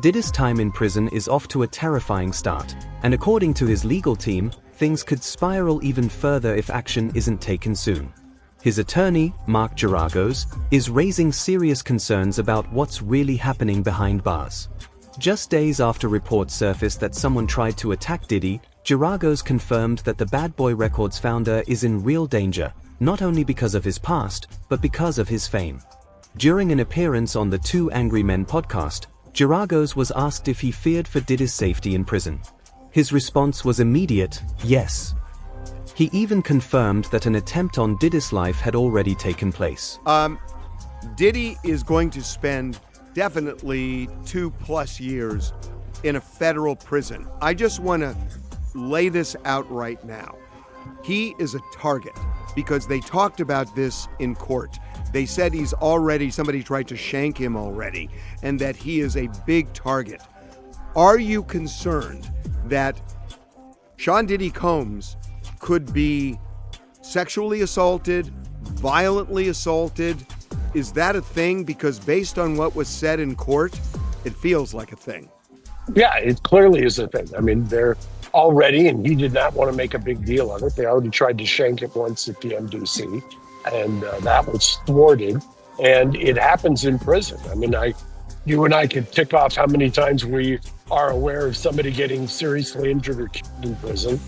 Diddy's time in prison is off to a terrifying start, and according to his legal team, things could spiral even further if action isn't taken soon. His attorney, Mark Geragos, is raising serious concerns about what's really happening behind bars. Just days after reports surfaced that someone tried to attack Diddy, Geragos confirmed that the Bad Boy Records founder is in real danger, not only because of his past, but because of his fame. During an appearance on the Two Angry Men podcast, Geragos was asked if he feared for Diddy's safety in prison. His response was immediate, yes. He even confirmed that an attempt on Diddy's life had already taken place. Diddy is going to spend definitely 2+ years in a federal prison. I just want to lay this out right now. He is a target because they talked about this in court. They said somebody tried to shank him already, and that he is a big target. Are you concerned that Sean Diddy Combs could be sexually assaulted, violently assaulted? Is that a thing? Because based on what was said in court, it feels like a thing. Yeah, it clearly is a thing. I mean, they're already, and he did not want to make a big deal of it. They already tried to shank him once at the MDC, and that was thwarted. And it happens in prison. I mean, you and I could tick off how many times we are aware of somebody getting seriously injured or killed in prison.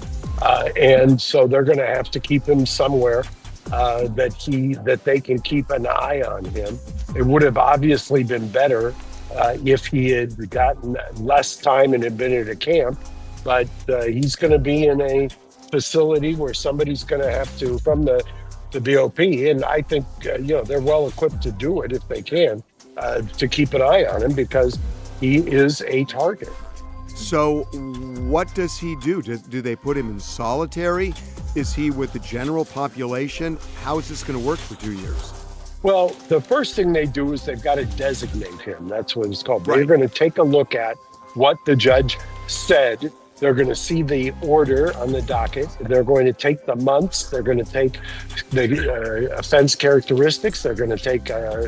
And so they're going to have to keep him somewhere that they can keep an eye on him. It would have obviously been better if he had gotten less time and had been at a camp, but he's going to be in a facility where somebody's going to have to, from the BOP, and I think they're well equipped to do it if they can, to keep an eye on him because he is a target. So what does he do? Do they put him in solitary? Is he with the general population? How is this going to work for 2 years? Well, the first thing they do is they've got to designate him. That's what it's called. Right. They're going to take a look at what the judge said. They're going to see the order on the docket. They're going to take the months. They're going to take the offense characteristics. They're going to take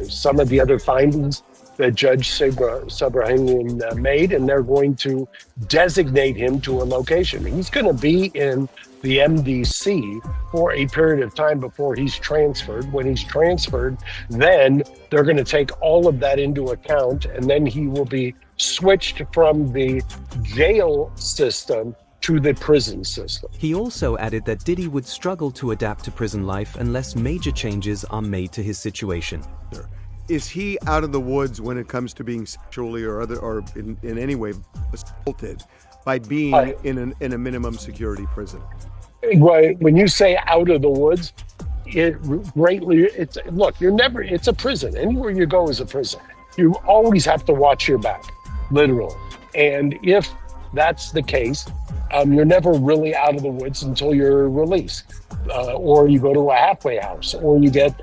some of the other findings that Judge Sabrahanian made, and they're going to designate him to a location. He's going to be in the MDC for a period of time before he's transferred. When he's transferred, then they're going to take all of that into account, and then he will be switched from the jail system to the prison system. He also added that Diddy would struggle to adapt to prison life unless major changes are made to his situation. Is he out of the woods when it comes to being sexually or in any way assaulted by being in a minimum security prison? When you say out of the woods, it's a prison. Anywhere you go is a prison. You always have to watch your back, literally. And if that's the case, you're never really out of the woods until you're released, or you go to a halfway house, or you get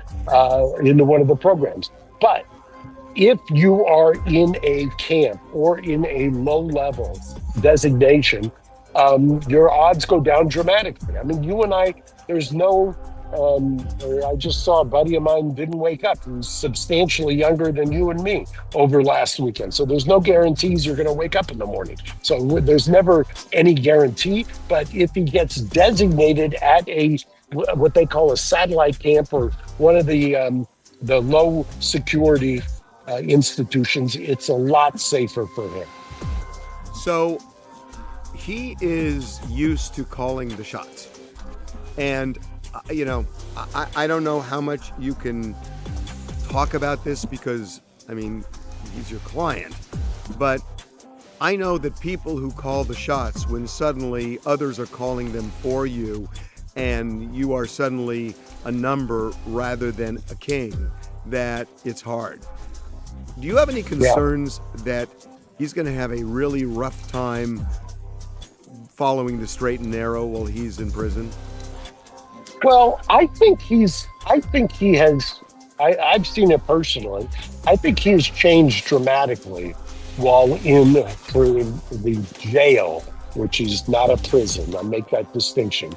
into one of the programs. But if you are in a camp or in a low-level designation, your odds go down dramatically. I mean, you and I, there's no, I just saw a buddy of mine didn't wake up, who's substantially younger than you and me over last weekend. So there's no guarantees you're going to wake up in the morning. So there's never any guarantee. But if he gets designated at what they call a satellite camp or one of the low security institutions, it's a lot safer for him. So he is used to calling the shots. And, I don't know how much you can talk about this because, he's your client. But I know that people who call the shots when suddenly others are calling them for you and you are suddenly a number rather than a king, that it's hard. Do you have any concerns that he's going to have a really rough time following the straight and narrow while he's in prison? Well, I've seen it personally. I think he has changed dramatically while through the jail, which is not a prison. I'll make that distinction.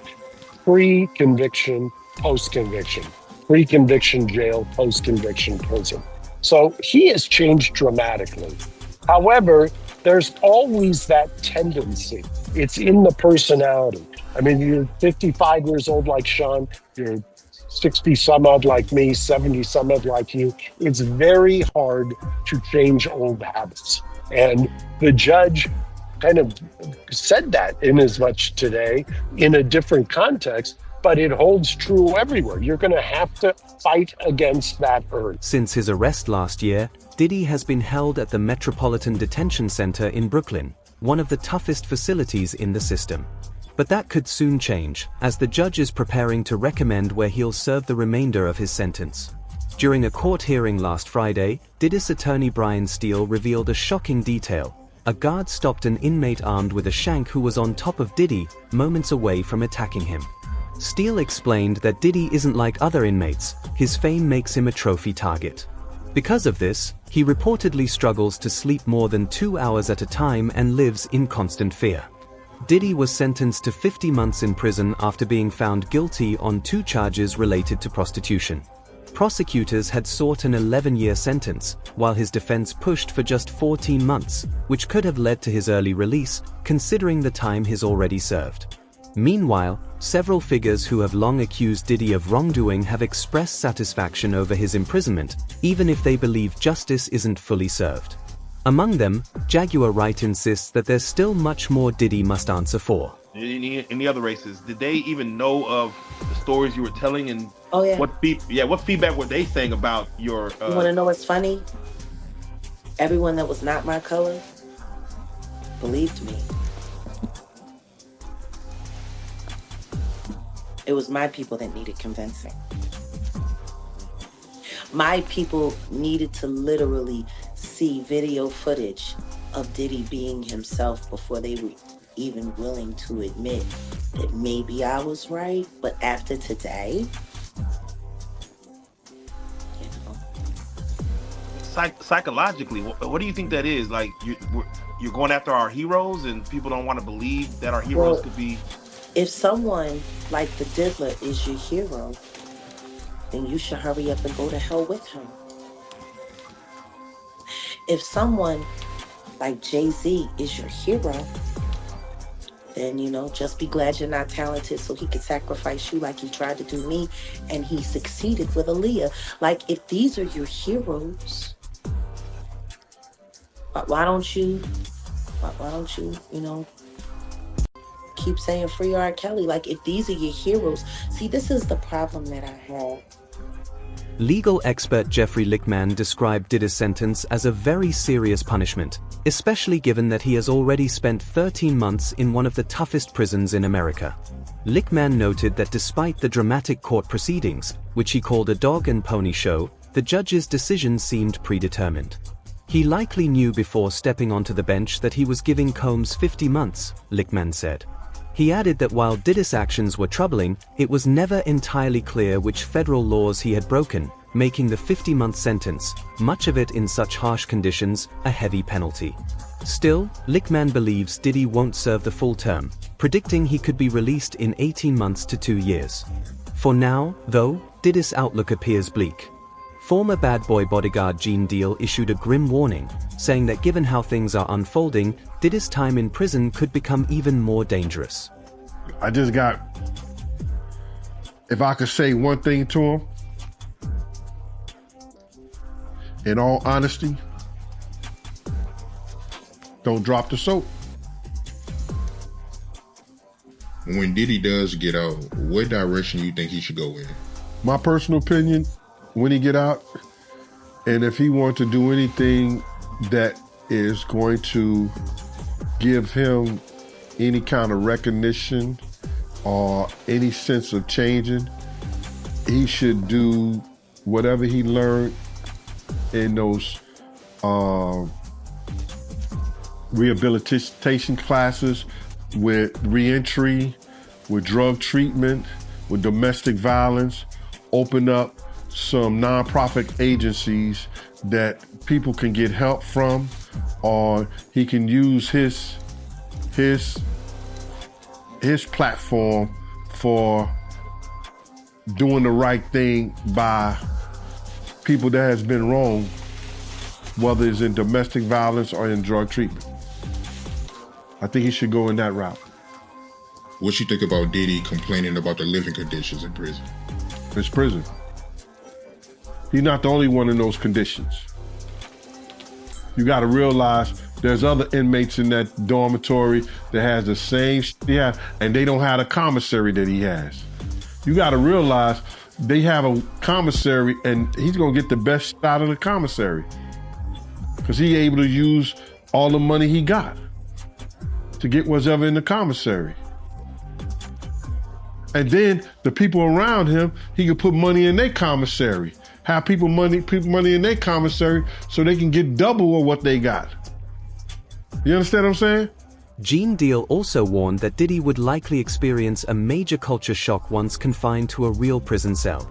Pre-conviction, post-conviction. Pre-conviction jail, post-conviction prison. So he has changed dramatically. However, there's always that tendency. It's in the personality. I mean, you're 55 years old like Sean, you're 60 some odd like me, 70 some odd like you. It's very hard to change old habits. And the judge kind of said that in as much today in a different context, but it holds true everywhere. You're going to have to fight against that urge. Since his arrest last year, Diddy has been held at the Metropolitan Detention Center in Brooklyn, one of the toughest facilities in the system. But that could soon change, as the judge is preparing to recommend where he'll serve the remainder of his sentence. During a court hearing last Friday, Diddy's attorney Brian Steele revealed a shocking detail. A guard stopped an inmate armed with a shank who was on top of Diddy, moments away from attacking him. Steele explained that Diddy isn't like other inmates, his fame makes him a trophy target. Because of this, he reportedly struggles to sleep more than 2 hours at a time and lives in constant fear. Diddy was sentenced to 50 months in prison after being found guilty on 2 charges related to prostitution. Prosecutors had sought an 11-year sentence, while his defense pushed for just 14 months, which could have led to his early release, considering the time he's already served. Meanwhile, several figures who have long accused Diddy of wrongdoing have expressed satisfaction over his imprisonment, even if they believe justice isn't fully served. Among them, Jaguar Wright insists that there's still much more Diddy must answer for. In the other races, did they even know of the stories you were telling, and what feedback were they saying about your? You want to know what's funny? Everyone that was not my color believed me. It was my people that needed convincing. My people needed to literally see video footage of Diddy being himself before they were even willing to admit that maybe I was right. But after today, you know. Psychologically, what do you think that is? Like, you're going after our heroes, and people don't want to believe that our heroes could be. If someone like the Diddler is your hero, then you should hurry up and go to hell with him. If someone like Jay-Z is your hero, then, you know, just be glad you're not talented so he could sacrifice you like he tried to do me, and he succeeded with Aaliyah. Like, if these are your heroes, why don't you, you know, keep saying free R. Kelly? Like, if these are your heroes, see, this is the problem that I have. Legal expert Jeffrey Lichtman described Diddy's sentence as a very serious punishment, especially given that he has already spent 13 months in one of the toughest prisons in America. Lichtman noted that despite the dramatic court proceedings, which he called a dog and pony show, the judge's decision seemed predetermined. He likely knew before stepping onto the bench that he was giving Combs 50 months, Lichtman said. He added that while Diddy's actions were troubling, it was never entirely clear which federal laws he had broken, making the 50-month sentence, much of it in such harsh conditions, a heavy penalty. Still, Lichtman believes Diddy won't serve the full term, predicting he could be released in 18 months to 2 years. For now, though, Diddy's outlook appears bleak. Former Bad Boy bodyguard Gene Deal issued a grim warning, saying that given how things are unfolding, Diddy's time in prison could become even more dangerous. If I could say one thing to him, in all honesty, don't drop the soap. When Diddy does get out, what direction you think he should go in? My personal opinion, when he get out, and if he wants to do anything that is going to give him any kind of recognition or any sense of changing, he should do whatever he learned in those rehabilitation classes with reentry, with drug treatment, with domestic violence, open up some nonprofit agencies that people can get help from, or he can use his platform for doing the right thing by people that has been wrong, whether it's in domestic violence or in drug treatment. I think he should go in that route. What you think about Diddy complaining about the living conditions in prison? It's prison. He's not the only one in those conditions. You got to realize there's other inmates in that dormitory that has the same shit, and they don't have a commissary that he has. You got to realize they have a commissary, and he's going to get the best out of the commissary because he able to use all the money he got to get what's ever in the commissary. And then the people around him, he could put money in their commissary. Have people money in their commissary so they can get double of what they got. You understand what I'm saying? Gene Deal also warned that Diddy would likely experience a major culture shock once confined to a real prison cell.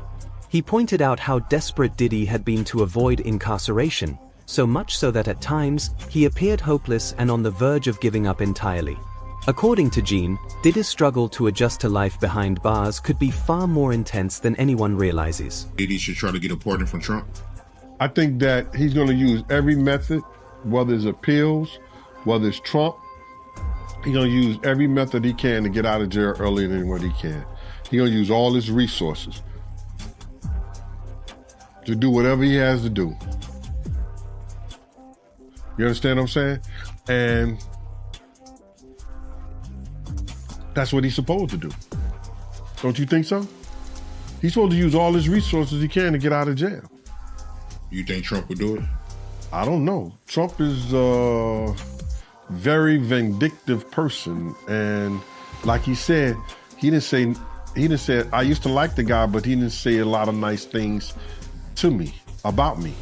He pointed out how desperate Diddy had been to avoid incarceration, so much so that at times, he appeared hopeless and on the verge of giving up entirely. According to Gene, Diddy's struggle to adjust to life behind bars could be far more intense than anyone realizes. Diddy should try to get a pardon from Trump. I think that he's going to use every method, whether it's appeals, whether it's Trump. He's going to use every method he can to get out of jail earlier than what he can. He's going to use all his resources to do whatever he has to do. You understand what I'm saying? And that's what he's supposed to do. Don't you think so? He's supposed to use all his resources he can to get out of jail. You think Trump would do it? I don't know. Trump is a very vindictive person. And like he said, he didn't say, I used to like the guy, but he didn't say a lot of nice things to me, about me.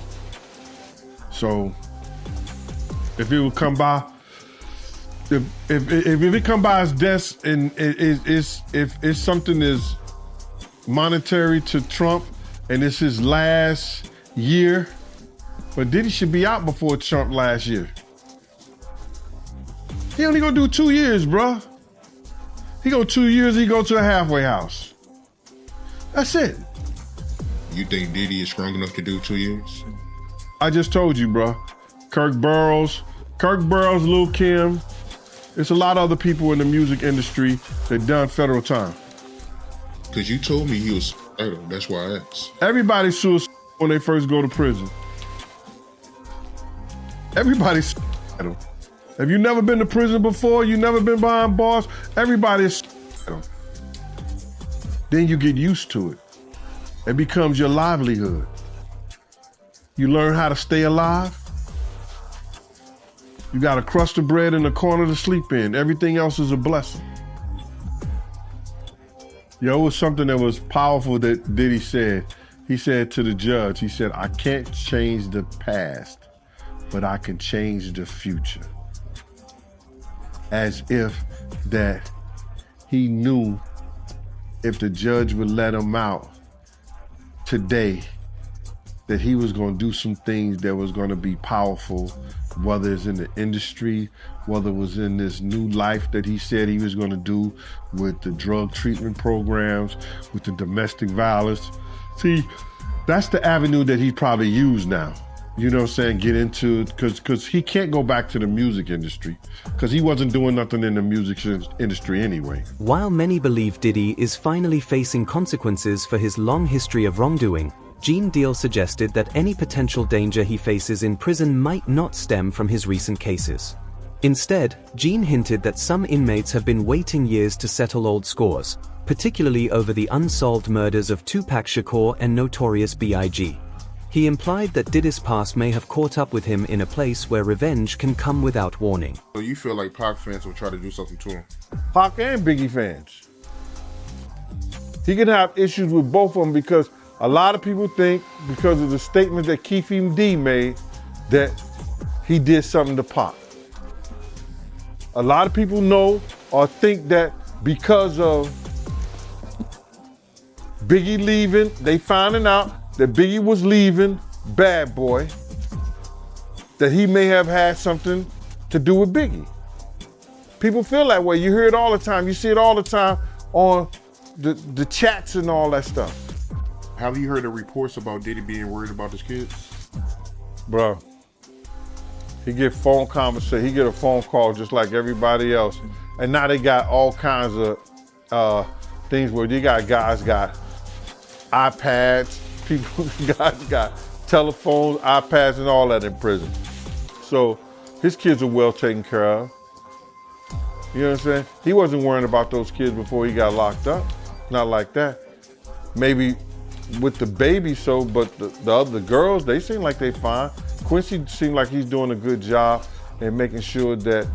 So if it would come by, if it come by his desk and if something is monetary to Trump and it's his last year, but Diddy should be out before Trump last year. He only gonna do 2 years, bruh. He go 2 years, he go to a halfway house. That's it. You think Diddy is strong enough to do 2 years? I just told you, bruh. Kirk Burrows, Lil' Kim. There's a lot of other people in the music industry that done federal time. Because you told me he was suicidal. That's why I asked. Everybody's suicidal when they first go to prison. Everybody's suicidal. If you never been to prison before, you never been behind bars, everybody's suicidal. Then you get used to it. It becomes your livelihood. You learn how to stay alive. You got a crust of bread in the corner to sleep in. Everything else is a blessing. Yo, it was something that was powerful that Diddy said. He said to the judge, he said, I can't change the past, but I can change the future. As if that he knew if the judge would let him out today, that he was going to do some things that was going to be powerful, whether it's in the industry, whether it was in this new life that he said he was going to do with the drug treatment programs, with the domestic violence. See, that's the avenue that he probably used now. You know what I'm saying? Get into, because he can't go back to the music industry because he wasn't doing nothing in the music industry anyway. While many believe Diddy is finally facing consequences for his long history of wrongdoing, Gene Deal suggested that any potential danger he faces in prison might not stem from his recent cases. Instead, Gene hinted that some inmates have been waiting years to settle old scores, particularly over the unsolved murders of Tupac Shakur and Notorious B.I.G. He implied that Diddy's past may have caught up with him in a place where revenge can come without warning. So you feel like Pac fans will try to do something to him? Pac and Biggie fans. He can have issues with both of them because a lot of people think, because of the statement that Keefe D made, that he did something to Pac. A lot of people know or think that because of Biggie leaving, they finding out that Biggie was leaving Bad Boy, that he may have had something to do with Biggie. People feel that way. You hear it all the time. You see it all the time on the chats and all that stuff. Have you heard the reports about Diddy being worried about his kids? Bro, He get phone conversation. He get a phone call just like everybody else. And now they got all kinds of things where they got guys got iPads, people guys got telephones, iPads, and all that in prison. So his kids are well taken care of. You know what I'm saying? He wasn't worrying about those kids before he got locked up. Not like that. Maybe with the baby, but the other girls, they seem like they fine. Quincy seemed like he's doing a good job in making sure that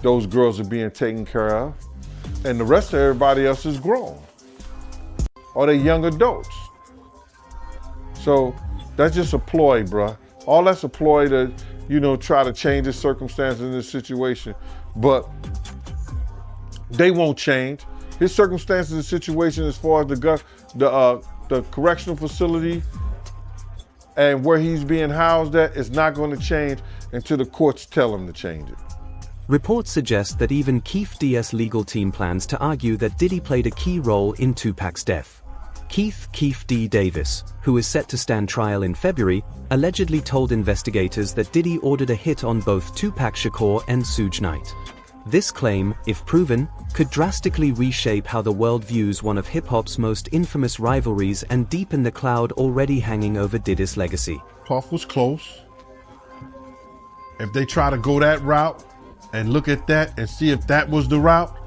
those girls are being taken care of. And the rest of everybody else is grown. Or they young adults. So that's just a ploy, bruh. All that's a ploy to, try to change the circumstances in this situation. But they won't change. His circumstances and situation as far as the correctional facility and where he's being housed at is not going to change until the courts tell him to change it. Reports suggest that even Keith D's legal team plans to argue that Diddy played a key role in Tupac's death. Keith D. Davis, who is set to stand trial in February, allegedly told investigators that Diddy ordered a hit on both Tupac Shakur and Suge Knight. This claim, if proven, could drastically reshape how the world views one of hip-hop's most infamous rivalries and deepen the cloud already hanging over Diddy's legacy. Puff was close. If they try to go that route and look at that and see if that was the route,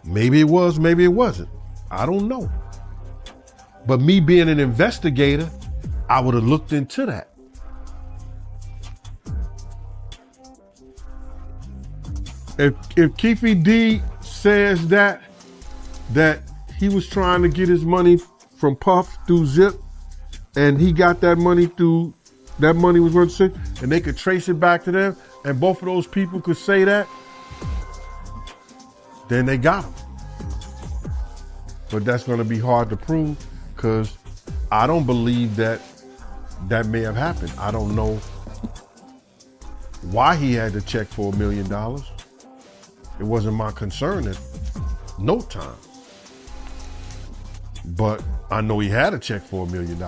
maybe it was, maybe it wasn't. I don't know. But me being an investigator, I would have looked into that. If Keefe D says that he was trying to get his money from Puff through Zip, and he got that money through, that money was worth $6, and they could trace it back to them, and both of those people could say that, then they got him. But that's going to be hard to prove, because I don't believe that may have happened. I don't know why he had to check for $1 million. It wasn't my concern at no time. But I know he had a check for $1 million.